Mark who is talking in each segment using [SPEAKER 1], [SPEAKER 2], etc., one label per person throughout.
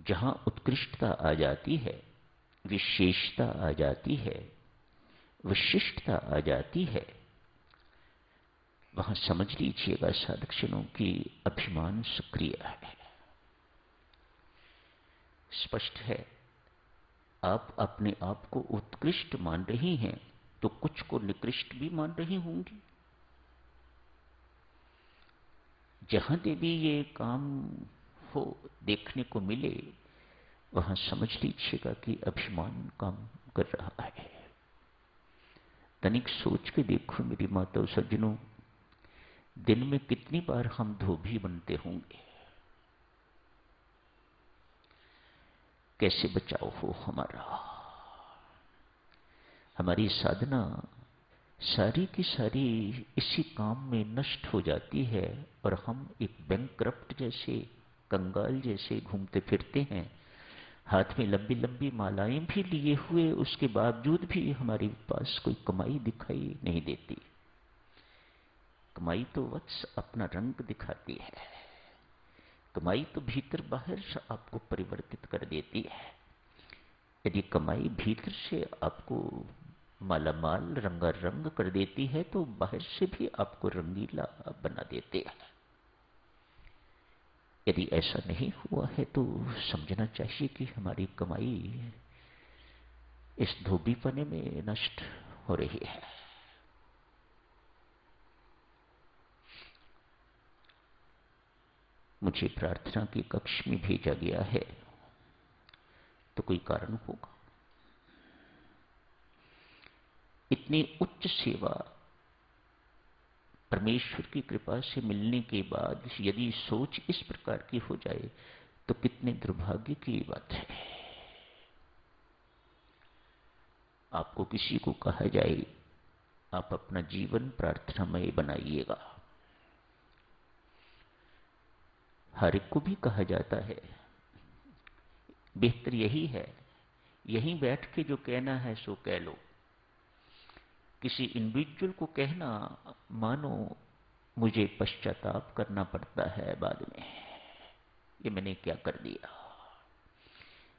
[SPEAKER 1] जहां उत्कृष्टता आ जाती है, विशेषता आ जाती है, विशिष्टता आ जाती है, वहां समझ लीजिएगा साधकजनों की अभिमान सक्रिय है। स्पष्ट है, आप अपने आप को उत्कृष्ट मान रही हैं तो कुछ को निकृष्ट भी मान रही होंगी। जहां देवी ये काम हो देखने को मिले, वहां समझ लीजिएगा कि अभिमान काम कर रहा है। तनिक सोच के देखो मेरी माता और सज्जनों, दिन में कितनी बार हम धोबी बनते होंगे। कैसे बचाव हो हमारा। हमारी साधना सारी की सारी इसी काम में नष्ट हो जाती है और हम एक बैंकक्रप्ट जैसे, कंगाल जैसे घूमते फिरते हैं। हाथ में लंबी लंबी मालाएं भी लिए हुए, उसके बावजूद भी हमारे पास कोई कमाई दिखाई नहीं देती। कमाई तो वत्स अपना रंग दिखाती है, कमाई तो भीतर बाहर से आपको परिवर्तित कर देती है। यदि कमाई भीतर से आपको मालामाल रंगारंग कर देती है तो बाहर से भी आपको रंगीला बना देते हैं। यदि ऐसा नहीं हुआ है तो समझना चाहिए कि हमारी कमाई इस धोबीपने में नष्ट हो रही है। मुझे प्रार्थना के कक्ष में भेजा गया है तो कोई कारण होगा। इतनी उच्च सेवा परमेश्वर की कृपा से मिलने के बाद यदि सोच इस प्रकार की हो जाए तो कितने दुर्भाग्य की बात है। आपको किसी को कहा जाए आप अपना जीवन प्रार्थनामय बनाइएगा, हर एक को भी कहा जाता है, बेहतर यही है यहीं बैठ के जो कहना है सो कह लो। किसी इंडिविजुअल को कहना मानो मुझे पश्चाताप करना पड़ता है बाद में, ये मैंने क्या कर दिया।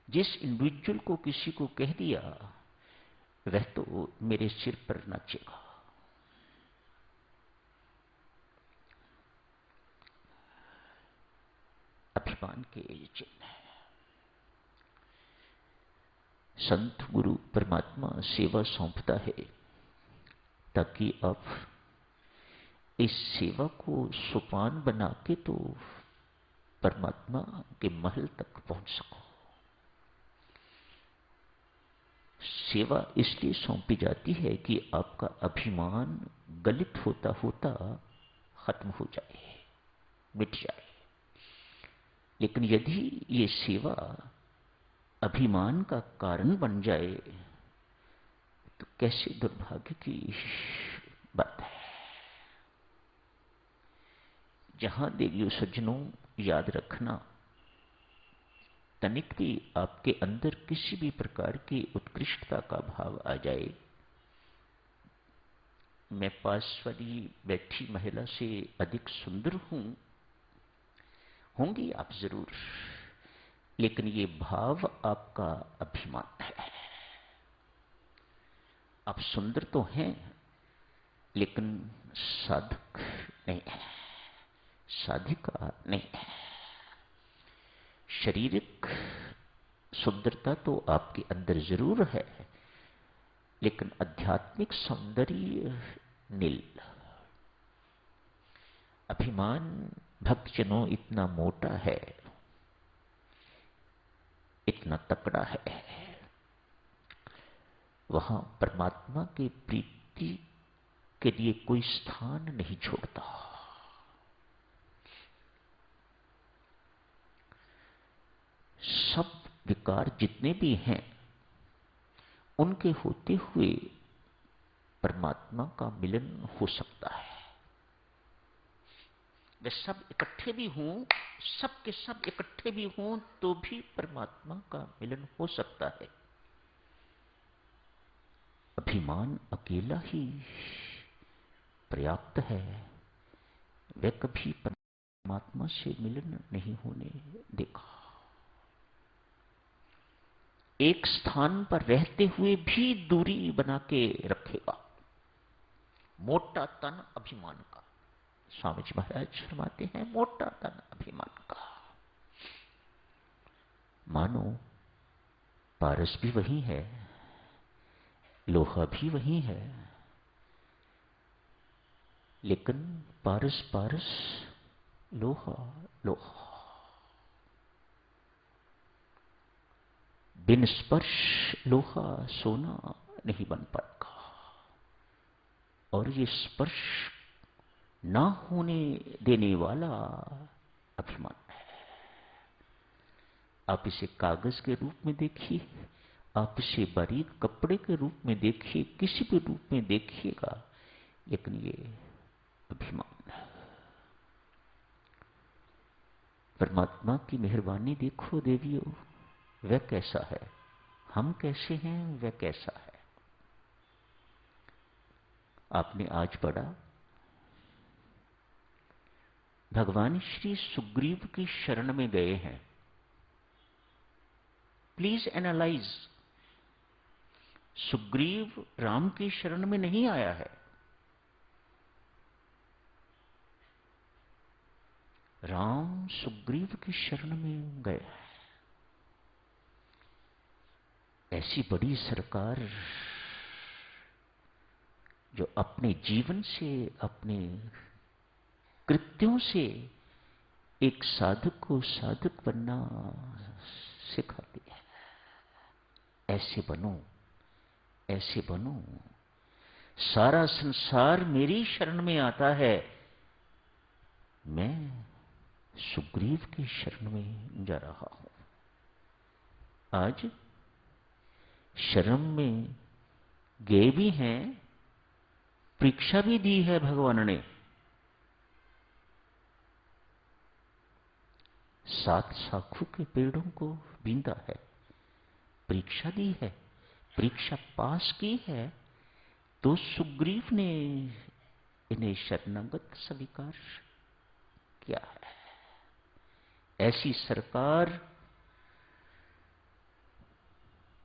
[SPEAKER 1] जिस इंडिविजुअल को किसी को कह दिया वह तो मेरे सिर पर नाचेगा। अभिमान के ये चिन्ह है। संत गुरु परमात्मा सेवा सौंपता है ताकि आप इस सेवा को सोपान बना के तो परमात्मा के महल तक पहुंच सको। सेवा इसलिए सौंपी जाती है कि आपका अभिमान गलित होता होता खत्म हो जाए, मिट जाए। लेकिन यदि ये सेवा अभिमान का कारण बन जाए तो कैसे दुर्भाग्य की बात है। जहां देवियों सज्जनों याद रखना, तनिक भी आपके अंदर किसी भी प्रकार की उत्कृष्टता का भाव आ जाए, मैं पास वाली बैठी महिला से अधिक सुंदर हूं, होंगी आप जरूर, लेकिन ये भाव आपका अभिमान है। आप सुंदर तो हैं लेकिन साधक नहीं है, साधिका नहीं है। शारीरिक सुंदरता तो आपके अंदर जरूर है लेकिन आध्यात्मिक सौंदर्य नील। अभिमान भक्तजनों इतना मोटा है, इतना तकड़ा है, वहां परमात्मा की प्रीति के लिए कोई स्थान नहीं छोड़ता। सब विकार जितने भी हैं उनके होते हुए परमात्मा का मिलन हो सकता है। वे सब इकट्ठे भी हों, सब के सब इकट्ठे भी हों तो भी परमात्मा का मिलन हो सकता है। अभिमान अकेला ही पर्याप्त है, वह कभी परमात्मा से मिलन नहीं होने देगा। एक स्थान पर रहते हुए भी दूरी बना के रखेगा। मोटा तन अभिमान का, स्वामी जी महाराज फरमाते हैं, मोटा तन अभिमान का। मानो पारस भी वही है, लोहा भी वही है, लेकिन पारस पारस, लोहा लोहा। बिन स्पर्श लोहा सोना नहीं बन पाएगा। और ये स्पर्श ना होने देने वाला अभिमान है। आप इसे कागज के रूप में देखिए, आप इसे बारीक कपड़े के रूप में देखिए, किसी भी रूप में देखिएगा, लेकिन ये अभिमान है। परमात्मा की मेहरबानी देखो देवियों, वह कैसा है, हम कैसे हैं, वह कैसा है। आपने आज पढ़ा, भगवान श्री सुग्रीव की शरण में गए हैं। प्लीज एनालाइज, सुग्रीव राम की शरण में नहीं आया है। राम सुग्रीव की शरण में गए। ऐसी बड़ी सरकार जो अपने जीवन से, अपने कृत्यों से एक साधक को साधक बनना सिखाती है। ऐसे बनो, ऐसे बनो। सारा संसार मेरी शरण में आता है, मैं सुग्रीव की शरण में जा रहा हूं। आज शरण में गए भी हैं, परीक्षा भी दी है भगवान ने। 7 शाखों के पेड़ों को बींदा है, परीक्षा दी है, परीक्षा पास की है, तो सुग्रीव ने इन्हें शरणागत स्वीकार किया है। ऐसी सरकार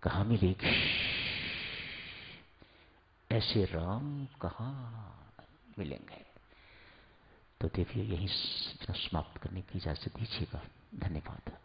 [SPEAKER 1] कहां मिलेगी, ऐसे राम कहां मिलेंगे। तो देवियों, यही समाप्त करने की इजाजत दीजिएगा। धन्यवाद।